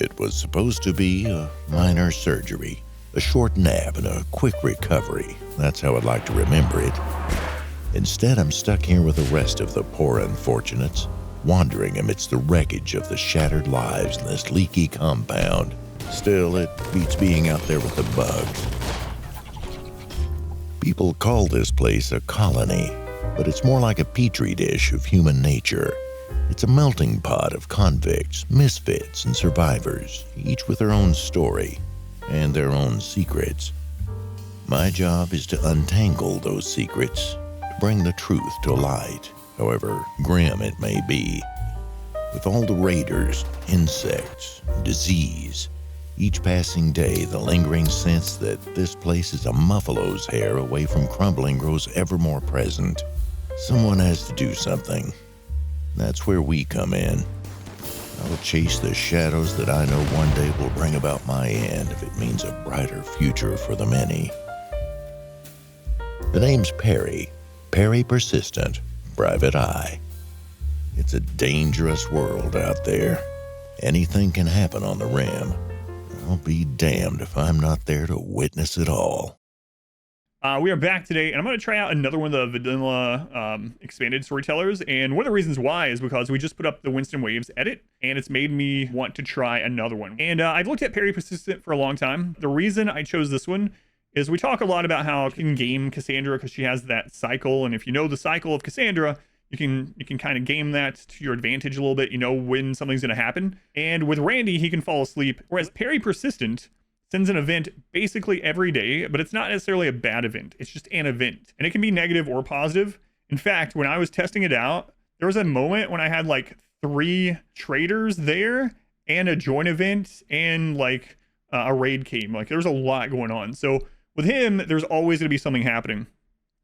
It was supposed to be a minor surgery, a short nap, and a quick recovery. That's how I'd like to remember it. Instead, I'm stuck here with the rest of the poor unfortunates, wandering amidst the wreckage of the shattered lives in this leaky compound. Still, it beats being out there with the bugs. People call this place a colony, but it's more like a petri dish of human nature. It's a melting pot of convicts, misfits, and survivors, each with their own story and their own secrets. My job is to untangle those secrets, to bring the truth to light, however grim it may be. With all the raiders, insects, disease, each passing day the lingering sense that this place is a muffalo's hair away from crumbling grows ever more present. Someone has to do something. That's where we come in. I'll chase the shadows that I know one day will bring about my end if it means a brighter future for the many. The name's Perry. Perry Persistent, Private Eye. It's a dangerous world out there. Anything can happen on the rim. I'll be damned if I'm not there to witness it all. We are back today, and I'm going to try out another one of the vanilla expanded storytellers. And one of the reasons why is because we just put up the Winston Waves edit, and it's made me want to try another one. And I've looked at Perry Persistent for a long time. The reason I chose this one is we talk a lot about how in game Cassandra, because she has that cycle, and if you know the cycle of Cassandra, you can kind of game that to your advantage a little bit. You know when something's going to happen. And with Randy, he can fall asleep, whereas Perry Persistent sends an event basically every day, but it's not necessarily a bad event. It's just an event, and it can be negative or positive. In fact, when I was testing it out, there was a moment when I had like 3 traders there and a join event and like a raid came. Like there's a lot going on. So with him, there's always going to be something happening.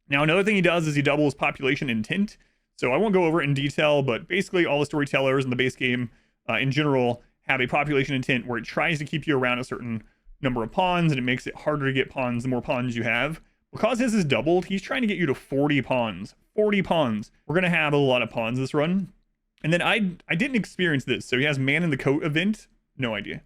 Now, another thing he does is he doubles population intent. So I won't go over it in detail, but basically all the storytellers in the base game in general have a population intent where it tries to keep you around a certain number of pawns, and it makes it harder to get pawns the more pawns you have. Because his is doubled, he's trying to get you to 40 pawns. 40 pawns. We're going to have a lot of pawns this run. And then I didn't experience this. So he has Man in the Coat event. No idea.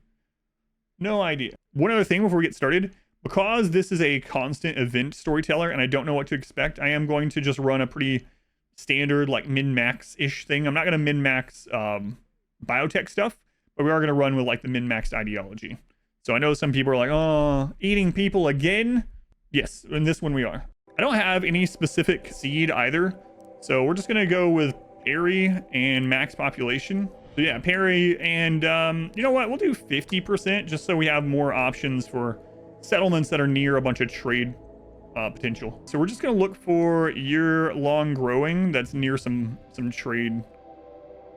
No idea. One other thing before we get started. Because this is a constant event storyteller and I don't know what to expect, I am going to just run a pretty standard like min-max-ish thing. I'm not going to min-max biotech stuff, but we are going to run with like the min-maxed ideology. So I know some people are like, oh, eating people again? Yes, in this one we are. I don't have any specific seed either. So we're just going to go with Perry and max population. So yeah, Perry and you know what? We'll do 50% just so we have more options for settlements that are near a bunch of trade potential. So we're just going to look for year-long growing that's near some trade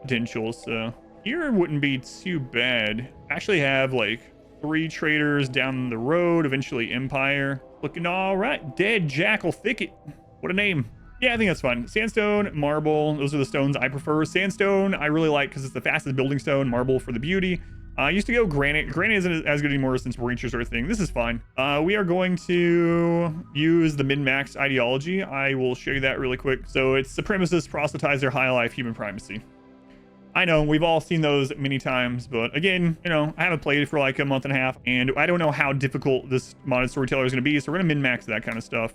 potential. So here wouldn't be too bad. Actually have like 3 traders down the road, eventually Empire. Looking all right. Dead Jackal Thicket. What a name. Yeah, I think that's fine. Sandstone, marble, those are the stones I prefer. Sandstone, I really like because it's the fastest building stone. Marble for the beauty. I used to go granite. Granite isn't as good anymore since breachers are a thing. This is fine. We are going to use the min-max ideology. I will show you that really quick. So it's supremacist, proselytizer, high life, human primacy. I know we've all seen those many times, but again, you know, I haven't played it for like a month and a half, and I don't know how difficult this modded storyteller is going to be, so we're going to min-max that kind of stuff.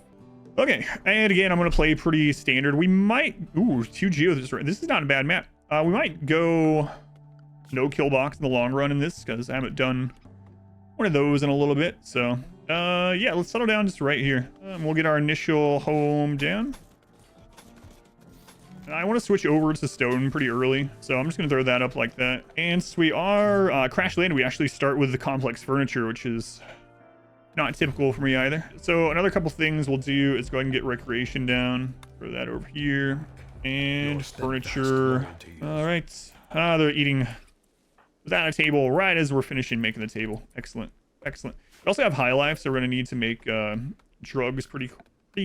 Okay, and again, I'm going to play pretty standard. We might, ooh, 2 geos. This is not a bad map. We might go no Killbox in the long run in this, because I haven't done one of those in a little bit. So, yeah, let's settle down just right here. We'll get our initial home down. I want to switch over to stone pretty early, so I'm just going to throw that up like that. And since we are crash landed, we actually start with the complex furniture, which is not typical for me either. So another couple things we'll do is go ahead and get recreation down. Throw that over here. And furniture. All right. They're eating without a table right as we're finishing making the table. Excellent. Excellent. We also have high life, so we're going to need to make drugs pretty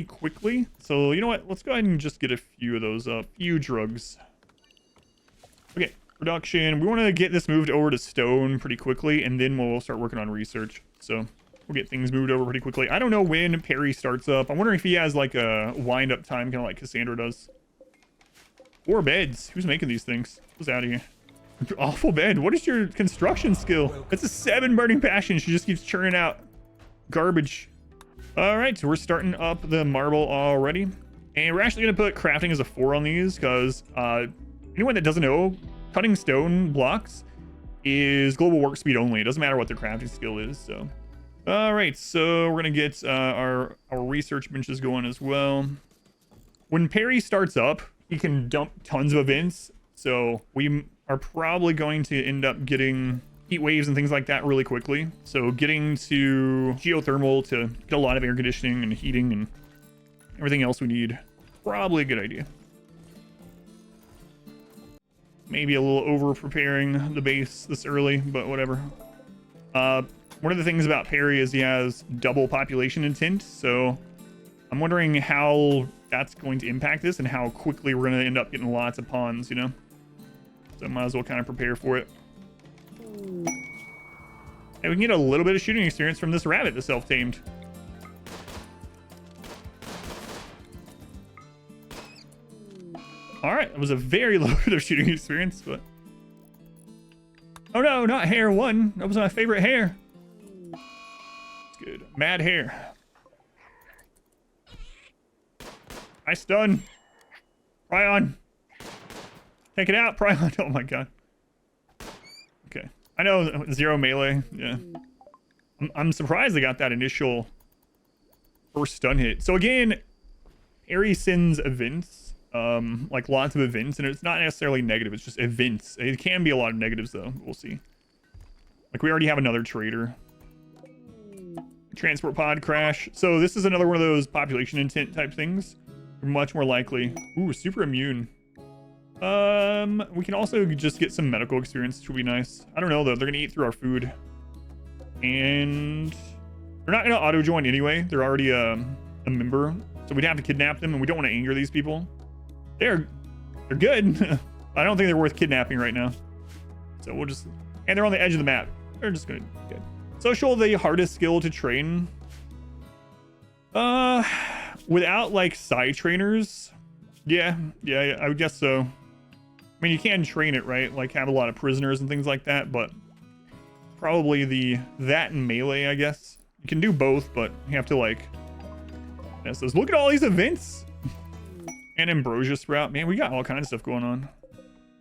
quickly. So you know what, let's go ahead and just get a few of those few drugs. Okay, production, we want to get this moved over to stone pretty quickly, and then we'll start working on research. So we'll get things moved over pretty quickly. I don't know when Perry starts up. I'm wondering if he has like a wind up time, kind of like Cassandra does. 4 beds. Who's making these things? Who's out of here? Awful bed. What is your construction skill? It's a 7 burning passion. She just keeps churning out garbage. All right, so we're starting up the marble already. And we're actually going to put crafting as a 4 on these because anyone that doesn't know, cutting stone blocks is global work speed only. It doesn't matter what their crafting skill is. So, all right, so we're going to get our research benches going as well. When Perry starts up, he can dump tons of events. So we are probably going to end up getting heat waves and things like that really quickly. So getting to geothermal to get a lot of air conditioning and heating and everything else we need, probably a good idea. Maybe a little over preparing the base this early, but whatever. One of the things about Perry is he has double population intent. So I'm wondering how that's going to impact this and how quickly we're going to end up getting lots of pawns, you know? So I might as well kind of prepare for it. And we can get a little bit of shooting experience from this rabbit, the self-tamed. All right, that was a very low bit of shooting experience, but... Oh no, not hare 1. That was my favorite hare. It's good. Mad hare. Nice stun. Pryon. Take it out, Pryon. Oh my god. Okay. I know 0 melee. Yeah. I'm surprised they got that initial first stun hit. So again, Perry sends events, like lots of events, and it's not necessarily negative. It's just events. It can be a lot of negatives though. We'll see. Like we already have another trader. Transport pod crash. So this is another one of those population intent type things. Much more likely. Ooh, super immune. We can also just get some medical experience, which would be nice. I don't know though. They're gonna eat through our food, and they're not gonna auto join anyway. They're already a member, so we'd have to kidnap them, and we don't want to anger these people. They're good. I don't think they're worth kidnapping right now. So we'll just, and they're on the edge of the map. They're just gonna good. Social, the hardest skill to train. Without like side trainers, yeah, I would guess so. I mean, you can train it, right? Like have a lot of prisoners and things like that, but probably that and melee, I guess. You can do both, but you have to like, yeah, so look at all these events. And ambrosia sprout, man, we got all kinds of stuff going on.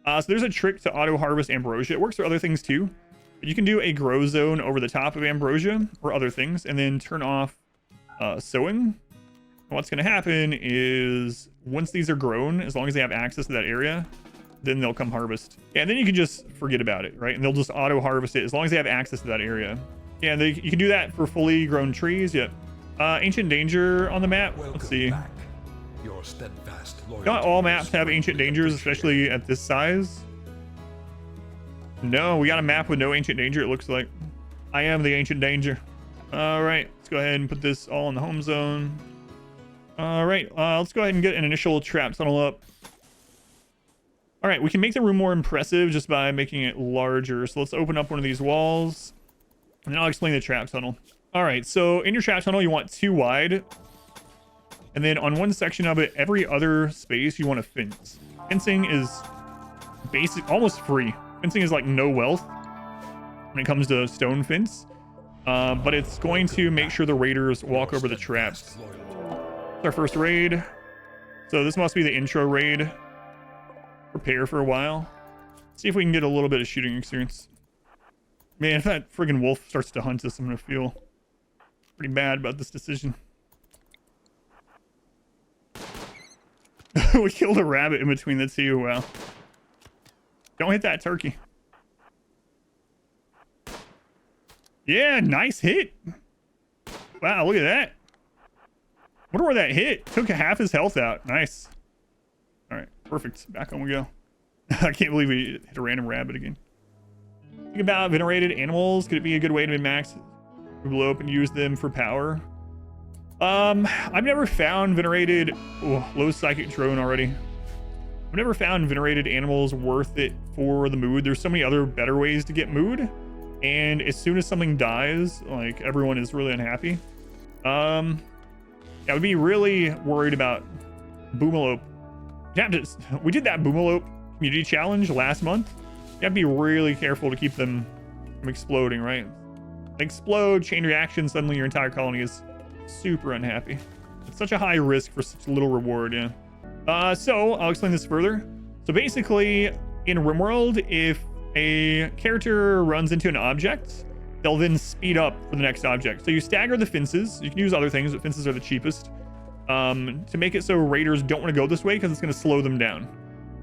So there's a trick to auto harvest ambrosia. It works for other things too. But you can do a grow zone over the top of ambrosia or other things, and then turn off sowing. What's going to happen is once these are grown, as long as they have access to that area, then they'll come harvest. Yeah, and then you can just forget about it, right? And they'll just auto harvest it as long as they have access to that area. Yeah, you can do that for fully grown trees. Yep. Ancient danger on the map. Let's see. Your steadfast loyalty. Not all maps have ancient dangers, especially at this size. No, we got a map with no ancient danger, it looks like. I am the ancient danger. All right, let's go ahead and put this all in the home zone. All right, let's go ahead and get an initial trap tunnel up. All right, we can make the room more impressive just by making it larger. So let's open up one of these walls, and then I'll explain the trap tunnel. All right, so in your trap tunnel, you want 2 wide. And then on one section of it, every other space, you want a fence. Fencing is basic, almost free. Fencing is like no wealth when it comes to stone fence. But it's going to make sure the raiders walk over the traps. It's our first raid. So this must be the intro raid. Prepare for a while. See if we can get a little bit of shooting experience. Man, if that friggin' wolf starts to hunt us, I'm gonna feel pretty bad about this decision. We killed a rabbit in between the two. Wow. Don't hit that turkey. Yeah, nice hit. Wow, look at that. Wonder where that hit. Took half his health out. Nice. All right, perfect. Back on we go. I can't believe we hit a random rabbit again. Think about venerated animals. Could it be a good way to min-max? Blow up and use them for power? I've never found venerated low psychic drone already. I've never found venerated animals worth it for the mood. There's so many other better ways to get mood, and as soon as something dies, like everyone is really unhappy. I would be really worried about Boomalope. We did that Boomalope community challenge last month, gotta be really careful to keep them from exploding, right? They explode, chain reaction, suddenly your entire colony is super unhappy. It's such a high risk for such little reward, yeah. So I'll explain this further. So basically, in RimWorld, if a character runs into an object, they'll then speed up for the next object. So you stagger the fences. You can use other things, but fences are the cheapest. To make it so raiders don't want to go this way because it's going to slow them down.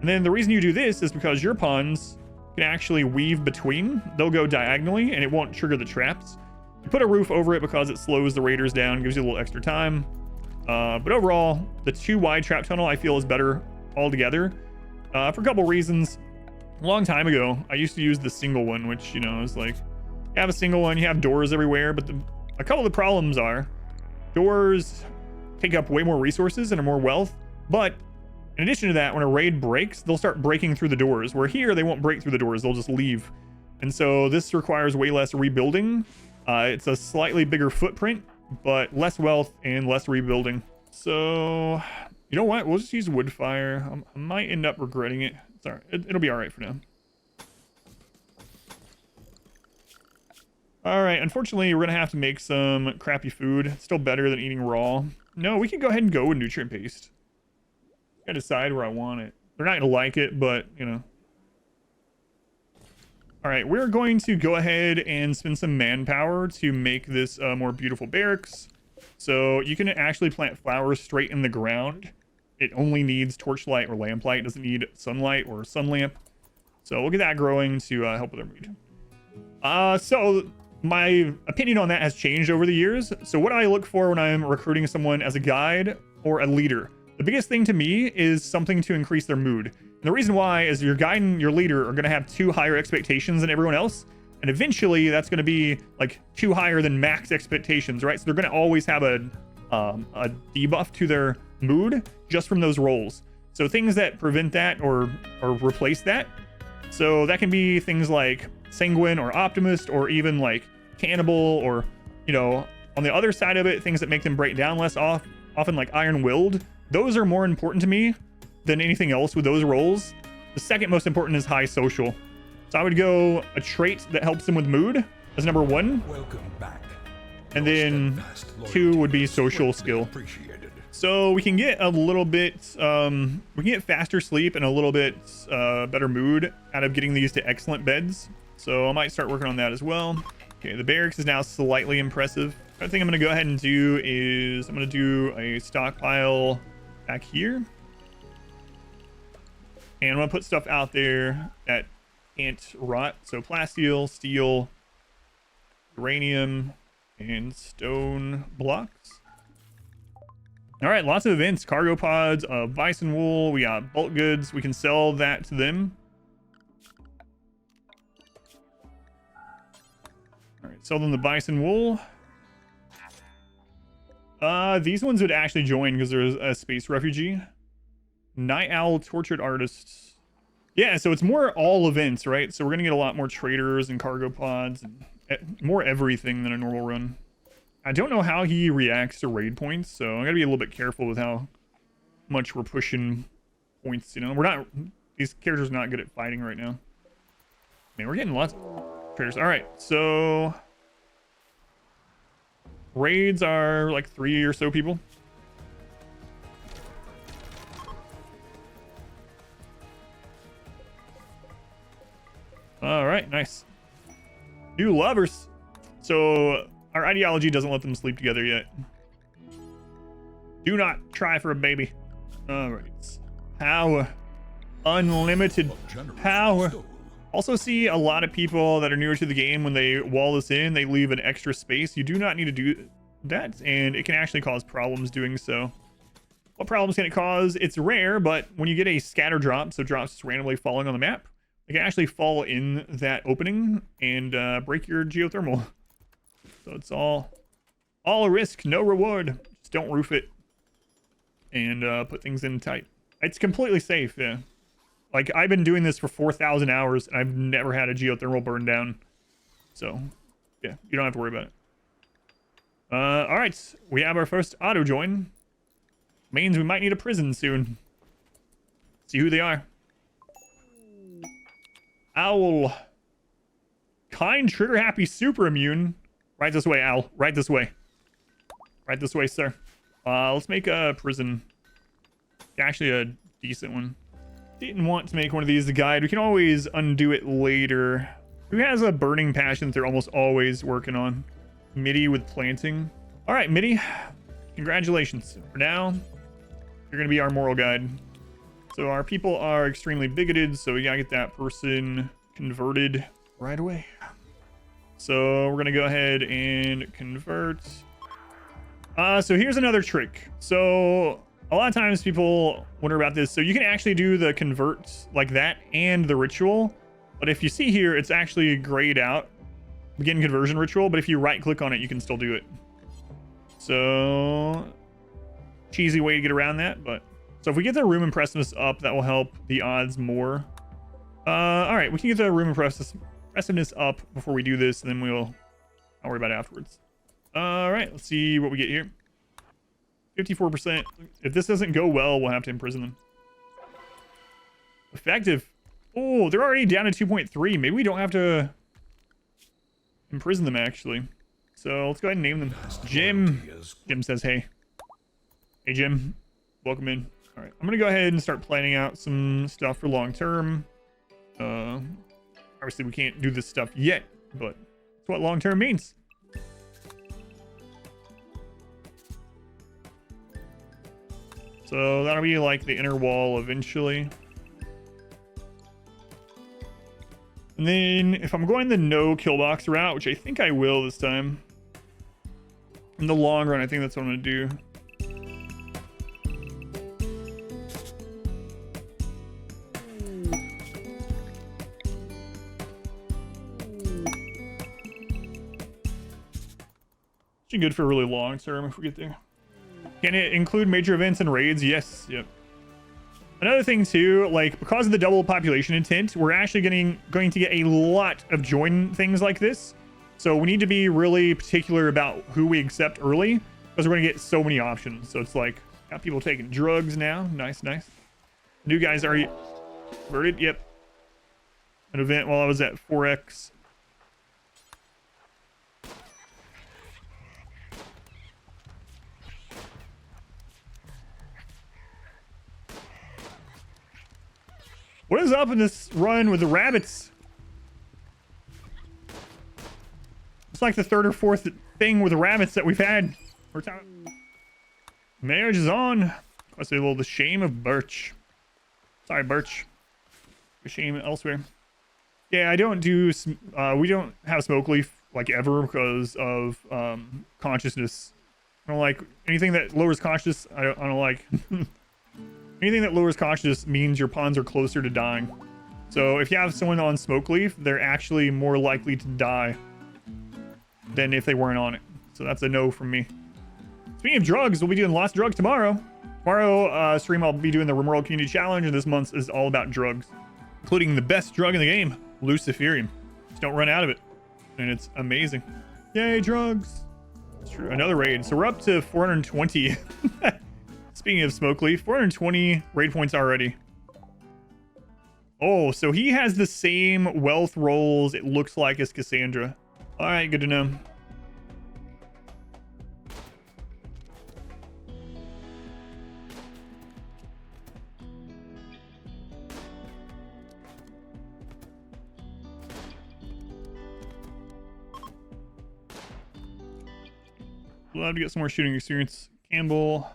And then the reason you do this is because your pawns can actually weave between. They'll go diagonally and it won't trigger the traps. You put a roof over it because it slows the raiders down, gives you a little extra time. But overall, the 2 wide trap tunnel I feel is better altogether for a couple reasons. A long time ago, I used to use the single one, which, you know, is like, you have a single one, you have doors everywhere, but a couple of the problems are doors take up way more resources and are more wealth, but in addition to that, when a raid breaks, they'll start breaking through the doors, where here they won't break through the doors, they'll just leave. And so this requires way less rebuilding. It's a slightly bigger footprint, but less wealth and less rebuilding. So you know what, we'll just use wood fire. I might end up regretting it. It's all right. It'll be all right for now. All right, unfortunately, we're gonna have to make some crappy food. It's still better than eating raw. No, we can go ahead and go with nutrient paste. Gotta decide where I want it. They're not gonna like it, but you know. All right, we're going to go ahead and spend some manpower to make this more beautiful barracks. So you can actually plant flowers straight in the ground. It only needs torchlight or lamplight. It doesn't need sunlight or sun lamp. So we'll get that growing to help with our mood. So my opinion on that has changed over the years. So what I look for when I'm recruiting someone as a guide or a leader, the biggest thing to me is something to increase their mood. And the reason why is your guide and your leader are going to have 2 higher expectations than everyone else. And eventually that's going to be like 2 higher than max expectations, right? So they're going to always have a debuff to their mood just from those roles. So things that prevent that or replace that. So that can be things like sanguine or optimist, or even like cannibal, or, you know, on the other side of it, things that make them break down less often, like iron-willed. Those are more important to me than anything else with those roles. The second most important is high social. So I would go a trait that helps them with mood as number 1. Welcome back. And then 2 would be social skill. So we can get a little bit, we can get faster sleep and a little bit better mood out of getting these to excellent beds. So I might start working on that as well. Okay, the barracks is now slightly impressive. I think I'm going to go ahead and do is I'm going to do a stockpile back here. And I'm going to put stuff out there that can't rot. So plasteel, steel, uranium, and stone blocks. All right, lots of events. Cargo pods, bison wool. We got bulk goods. We can sell that to them. All right, sell them the bison wool. These ones would actually join because there's a space refugee. Night owl, tortured artists. Yeah, so it's more all events, right? So we're gonna get a lot more traders and cargo pods and more everything than a normal run. I don't know how he reacts to raid points, so I gotta be a little bit careful with how much we're pushing points. You know, we're not. These characters are not good at fighting right now. Man, we're getting lots of traders. All right, so raids are like 3 or so people. All right, nice. New lovers. So our ideology doesn't let them sleep together yet. Do not try for a baby. All right. Power. Unlimited power. Also see a lot of people that are newer to the game, when they wall this in, they leave an extra space. You do not need to do that, and it can actually cause problems doing so. What problems can it cause? It's rare, but when you get a scatter drop, so drops just randomly falling on the map, they can actually fall in that opening and break your geothermal. So it's all a risk, no reward. Just don't roof it and put things in tight. It's completely safe, yeah. Like, I've been doing this for 4,000 hours, and I've never had a geothermal burn down. So, yeah, you don't have to worry about it. All right, we have our first auto join. Means we might need a prison soon. See who they are. Owl. Kind, trigger happy, super immune. Right this way, Owl. Right this way. Right this way, sir. Let's make a prison. Actually, a decent one. Didn't want to make one of these the guide. We can always undo it later. Who has a burning passion that they're almost always working on? Mitty with planting. All right, Mitty. Congratulations. For now, you're going to be our moral guide. So our people are extremely bigoted, so we got to get that person converted right away. So we're going to go ahead and convert. So here's another trick. So a lot of times people wonder about this. So you can actually do the convert like that and the ritual. But if you see here, it's actually grayed out. Begin conversion ritual. But if you right click on it, you can still do it. So cheesy way to get around that. But so if we get the room impressiveness up, that will help the odds more. All right, we can get the room impressiveness up before we do this, and then I'll worry about it afterwards. All right, let's see what we get here. 54%. If this doesn't go well, we'll have to imprison them. Effective. Oh, they're already down to 2.3. Maybe we don't have to imprison them, actually. So let's go ahead and name them. Jim. Jim says, hey. Hey, Jim. Welcome in. All right, I'm going to go ahead and start planning out some stuff for long term. Obviously, we can't do this stuff yet, but that's what long term means. So that'll be like the inner wall eventually. And then if I'm going the no Killbox route, which I think I will this time, in the long run, I think that's what I'm going to do. Should be good for really long term if we get there. Can it include major events and raids? Yes. Yep. Another thing too, like because of the double population intent, we're actually going to get a lot of join things like this. So we need to be really particular about who we accept early because we're going to get so many options. So it's like, got people taking drugs now. Nice, nice. New guys are converted. Yep. An event while I was at 4X. What is up in this run with the rabbits? It's like the third or fourth thing with the rabbits that we've had. Marriage is on. I say a little the shame of Birch. Sorry, Birch. The shame elsewhere. Yeah, I don't do. We don't have smoke leaf like ever because of consciousness. I don't like anything that lowers consciousness. I don't like. Anything that lowers consciousness means your pawns are closer to dying. So if you have someone on smoke leaf, they're actually more likely to die than if they weren't on it. So that's a no from me. Speaking of drugs, we'll be doing lots of drugs tomorrow. Tomorrow stream I'll be doing the RimWorld Community Challenge, and this month is all about drugs, including the best drug in the game, Luciferium. Just don't run out of it, and it's amazing. Yay, drugs! It's true. Another raid. So we're up to 420. Speaking of smoke leaf, 420 raid points already. Oh, so he has the same wealth rolls, it looks like, as Cassandra. All right, good to know. We'll have to get some more shooting experience. Campbell.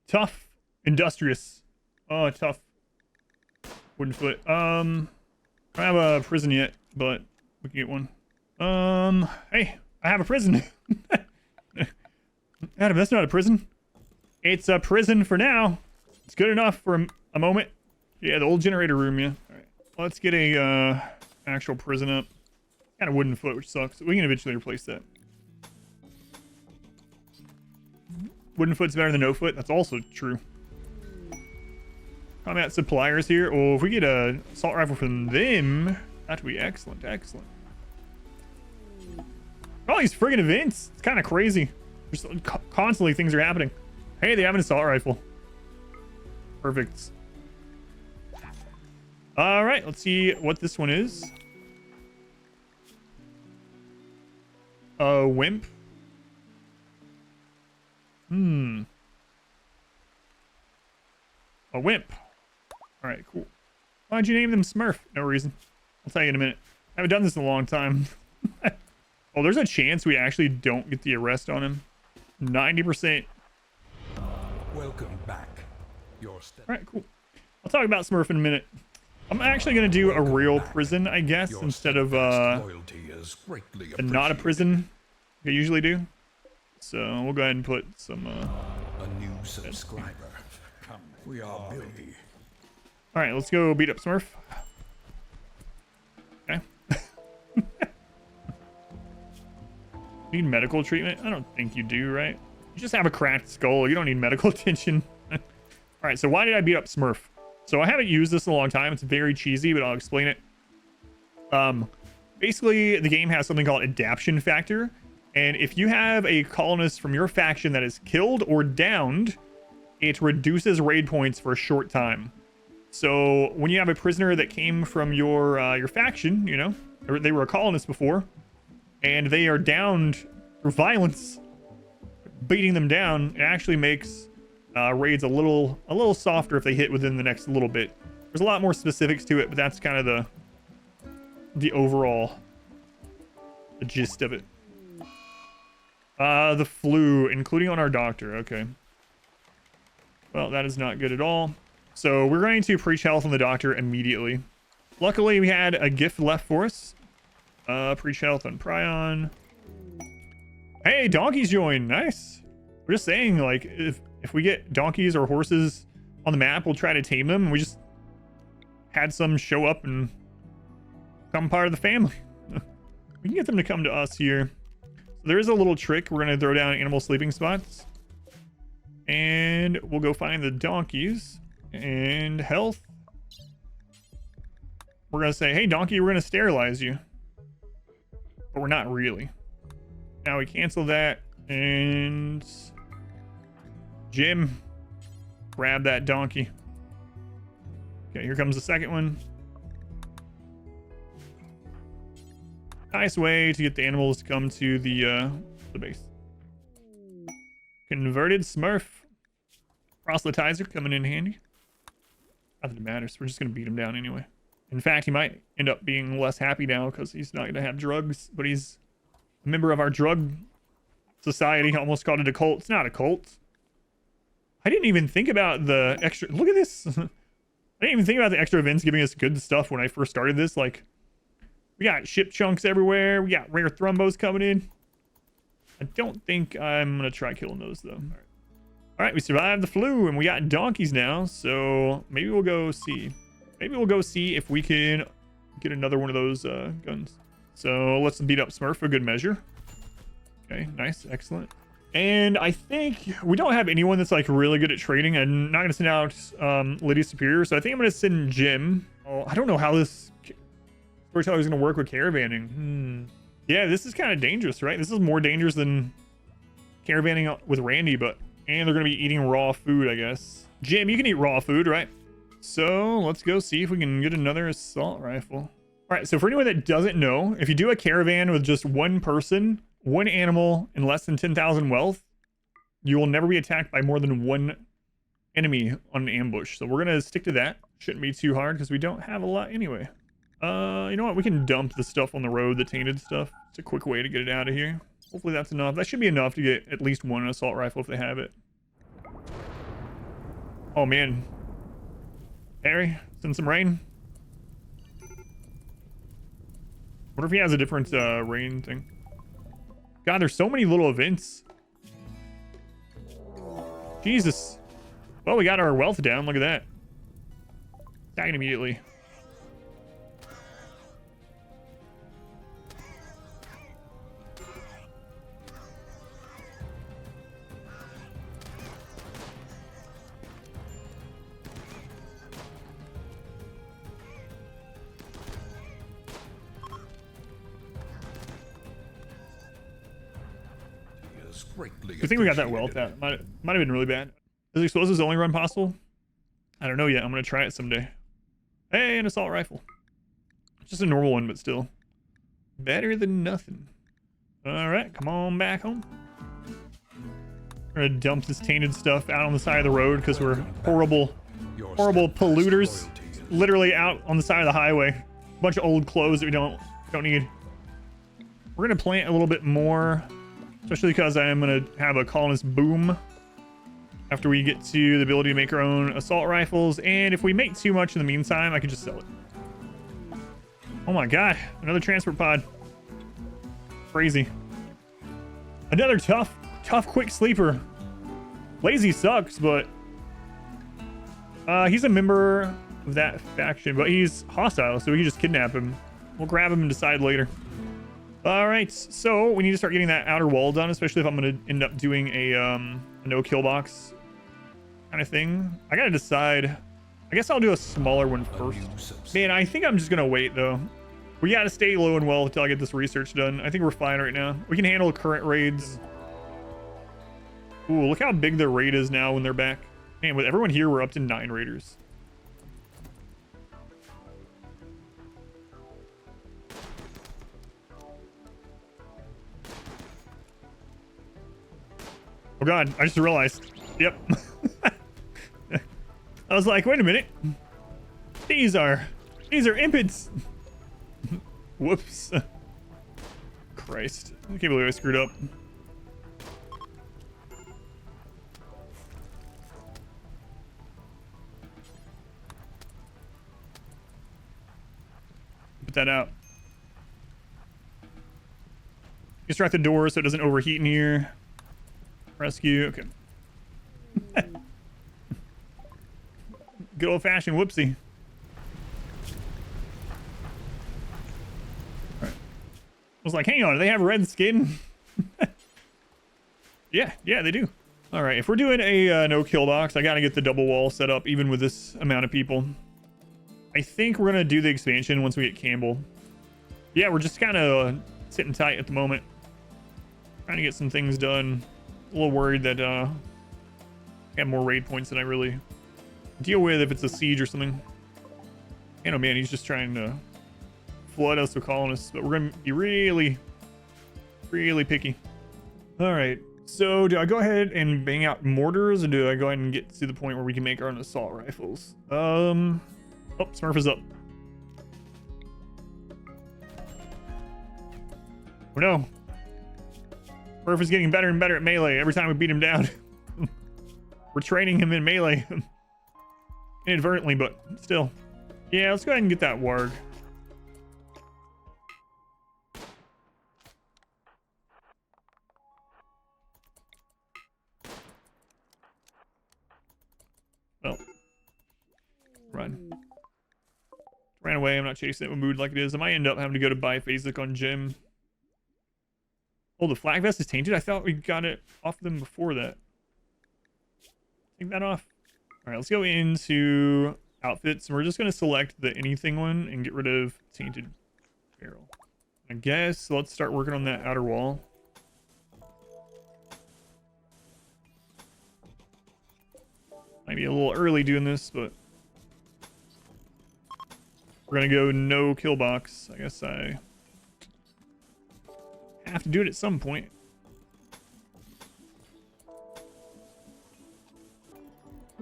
Tough. Industrious. Oh, tough. Wooden foot. I don't have a prison yet, but we can get one. Hey, I have a prison. Adam, that's not a prison. It's a prison for now. It's good enough for a moment. Yeah, the old generator room, yeah. All right. Let's get a actual prison up. Kind of wooden foot, which sucks. We can eventually replace that. Wooden foot's better than no foot. That's also true. Combat suppliers here. Oh, if we get a assault rifle from them, that would be excellent. Excellent. All these friggin' events. It's kind of crazy. There's constantly things are happening. Hey, they have an assault rifle. Perfect. All right, let's see what this one is. A wimp. A wimp. All right, cool. Why'd you name them Smurf? No reason. I'll tell you in a minute. I haven't done this in a long time. Oh, there's a chance we actually don't get the arrest on him. 90%. Welcome back. All right, cool. I'll talk about Smurf in a minute. I'm actually going to do a real prison, I guess, instead of not a prison I usually do. So we'll go ahead and put some... a new subscriber. Come, we are building. All right, let's go beat up Smurf. Okay. Need medical treatment? I don't think you do, right? You just have a cracked skull. You don't need medical attention. All right, so why did I beat up Smurf? So I haven't used this in a long time. It's very cheesy, but I'll explain it. Basically, the game has something called adaptation factor. And if you have a colonist from your faction that is killed or downed, it reduces raid points for a short time. So when you have a prisoner that came from your faction, you know, or they were a colonist before, and they are downed through violence, beating them down, it actually makes raids a little softer if they hit within the next little bit. There's a lot more specifics to it, but that's kind of the overall gist of it. The flu, including on our doctor. Okay. Well, that is not good at all. So we're going to preach health on the doctor immediately. Luckily, we had a gift left for us. Preach health on Prion. Hey, donkeys join. Nice. We're just saying, like, if we get donkeys or horses on the map, we'll try to tame them. We just had some show up and become part of the family. We can get them to come to us here. So there is a little trick. We're going to throw down animal sleeping spots. And we'll go find the donkeys. And health. We're going to say, hey, donkey, we're going to sterilize you. But we're not really. Now we cancel that. And Jim, grab that donkey. Okay, here comes the second one. Nice way to get the animals to come to the base. Converted Smurf. Proselytizer coming in handy. Not that it matters. We're just going to beat him down anyway. In fact, he might end up being less happy now because he's not going to have drugs, but he's a member of our drug society. Almost called it a cult. It's not a cult. I didn't even think about the extra... Look at this. I didn't even think about the extra events giving us good stuff when I first started this. Like, we got ship chunks everywhere. We got rare thrombos coming in. I don't think I'm going to try killing those, though. All right, we survived the flu, and we got donkeys now. So maybe we'll go see. Maybe we'll go see if we can get another one of those guns. So let's beat up Smurf for good measure. Okay, nice, excellent. And I think we don't have anyone that's like really good at trading. I'm not going to send out Lady Superior. So I think I'm going to send Jim. Oh, I don't know how this storyteller is going to work with caravanning. Yeah, this is kind of dangerous, right? This is more dangerous than caravanning with Randy, but... And they're going to be eating raw food, I guess. Jim, you can eat raw food, right? So let's go see if we can get another assault rifle. All right, so for anyone that doesn't know, if you do a caravan with just one person, one animal, and less than 10,000 wealth, you will never be attacked by more than one enemy on an ambush. So we're going to stick to that. Shouldn't be too hard because we don't have a lot anyway. You know what? We can dump the stuff on the road, the tainted stuff. It's a quick way to get it out of here. Hopefully that's enough. That should be enough to get at least one assault rifle if they have it. Oh, man. Harry, send some rain. What if he has a different rain thing? God, there's so many little events. Jesus. Well, we got our wealth down. Look at that. Attacking immediately. I think we got that wealth out. Might have been really bad. Is explosives only run possible? I don't know yet. I'm gonna try it someday. Hey, an assault rifle. Just a normal one, but still. Better than nothing. Alright, come on back home. We're gonna dump this tainted stuff out on the side of the road because we're horrible polluters. Literally out on the side of the highway. A bunch of old clothes that we don't need. We're gonna plant a little bit more, especially because I am gonna have a colonist boom after we get to the ability to make our own assault rifles. And if we make too much in the meantime, I can just sell it. Oh my god, another transport pod. Crazy. Another tough quick sleeper. Lazy sucks, but he's a member of that faction, but he's hostile, so we can just kidnap him. We'll grab him and decide later. All right, so we need to start getting that outer wall done, especially if I'm going to end up doing a no kill box kind of thing. I got to decide. I guess I'll do a smaller one first. Man, I think I'm just going to wait, though. We got to stay low and well until I get this research done. I think we're fine right now. We can handle current raids. Ooh, look how big their raid is now when they're back. Man, with everyone here, we're up to 9 raiders. Oh god, I just realized. Yep. I was like, wait a minute. These are impets. Whoops. Christ. I can't believe I screwed up. Put that out. Extract the door so it doesn't overheat in here. Rescue, okay. Good old fashioned whoopsie. All right. I was like, hang on, do they have red skin? Yeah, they do. All right, if we're doing a no kill box, I gotta get the double wall set up even with this amount of people. I think we're gonna do the expansion once we get Campbell. Yeah, we're just kind of sitting tight at the moment. Trying to get some things done. A little worried that I have more raid points than I really deal with if it's a siege or something. You know, man, he's just trying to flood us with colonists, but we're gonna be really picky. All right, so do I go ahead and bang out mortars, or do I go ahead and get to the point where we can make our own assault rifles? Oh, Smurf is up. Oh no. Smurf is getting better and better at melee every time we beat him down. We're training him in melee. Inadvertently, but still. Yeah, let's go ahead and get that warg. Well. Run. Ran away. I'm not chasing it with mood like it is. I might end up having to go to biphasic on Jim. Oh, the flag vest is tainted? I thought we got it off them before that. Take that off. All right, let's go into outfits. We're just going to select the anything one and get rid of tainted barrel. I guess let's start working on that outer wall. Might be a little early doing this, but we're going to go no kill box. I guess I have to do it at some point.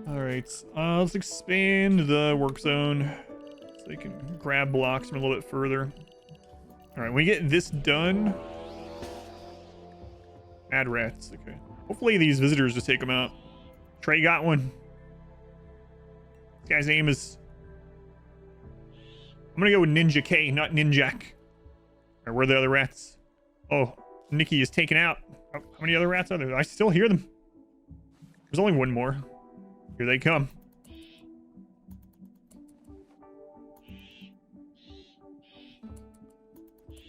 All right, let's expand the work zone so they can grab blocks from a little bit further. All right, when we get this done, add rats. Okay, hopefully these visitors just take them out. Trey got one. This guy's name is, I'm gonna go with Ninja K, not Ninjak. All right, where are the other rats? Oh, Nikki is taken out. How many other rats are there? I still hear them. There's only one more. Here they come.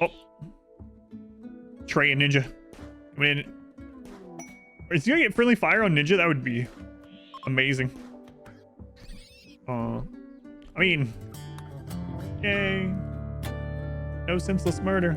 Oh. Trey and Ninja. I mean, is he gonna get friendly fire on Ninja? That would be amazing. I mean, yay. No senseless murder.